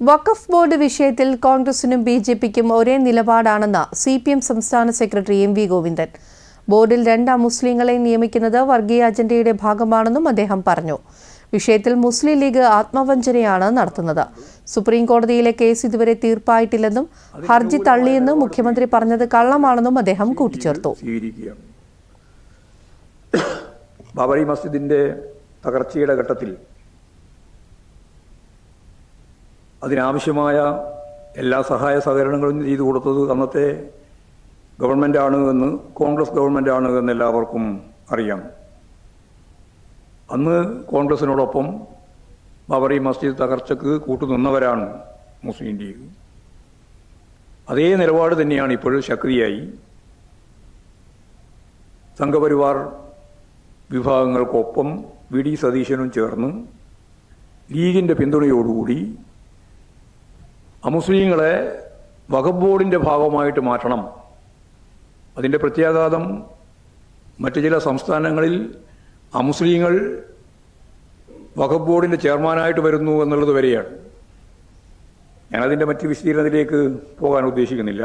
വഖഫ് board വിഷയത്തിൽ കോൺഗ്രസിനും ബിജെപിക്കും ഒരേ നിലപാടാണെന്ന് സിപിഎം സംസ്ഥാന സെക്രട്ടറി എം വി ഗോവിന്ദൻ. ബോർഡിൽ 2 മുസ്ലിങ്ങളെ നിയമിക്കുന്നത് വർഗീയ അജണ്ടയുടെ ഭാഗമാണെന്നും അദ്ദേഹം പറഞ്ഞു. വിഷയത്തിൽ മുസ്ലിം ലീഗ് ആത്മവഞ്ചനയാണ് നടത്തുന്നത്. സുപ്രീം കോടതിയിലെ കേസ് ഇതുവരെ തീർപ്പായിട്ടില്ലെന്നും ഹർജി തള്ളിയെന്നും മുഖ്യമന്ത്രി പറഞ്ഞത് കള്ളമാണെന്നും അദ്ദേഹം കൂട്ടിച്ചേർത്തു. ബാബറി മസ്ജിദിന്റെ തകർച്ചയുടെ ഘട്ടത്തിൽ അതിനാവശ്യമായ എല്ലാ സഹായ സഹകരണങ്ങളും ചെയ്തു കൊടുത്തത് അന്നത്തെ ഗവൺമെൻറ്റാണ് എന്ന്, കോൺഗ്രസ് ഗവൺമെൻറ്റാണ് എന്ന് എല്ലാവർക്കും അറിയാം. അന്ന് കോൺഗ്രസിനോടൊപ്പം ബാബറി മസ്ജിദ് തകർച്ചയ്ക്ക് കൂട്ടുനിന്നവരാണ് മുസ്ലിം ലീഗ്. അതേ നിലപാട് തന്നെയാണ് ഇപ്പോഴും ശക്തിയായി സംഘപരിവാർ വിഭാഗങ്ങൾക്കൊപ്പം വി.ഡി. സതീശനും ചേർന്ന് ലീഗിൻ്റെ പിന്തുണയോടുകൂടി അമുസ്ലിങ്ങളെ വഖഫ് ബോർഡിൻ്റെ ഭാഗമായിട്ട് മാറ്റണം. അതിൻ്റെ പ്രത്യാഘാതം മറ്റു ചില സംസ്ഥാനങ്ങളിൽ അമുസ്ലിങ്ങൾ വഖഫ് ബോർഡിൻ്റെ ചെയർമാനായിട്ട് വരുന്നു എന്നുള്ളത് വരെയാണ്. ഞാനതിൻ്റെ മറ്റ് വിശദീകരണത്തിലേക്ക് പോകാൻ ഉദ്ദേശിക്കുന്നില്ല.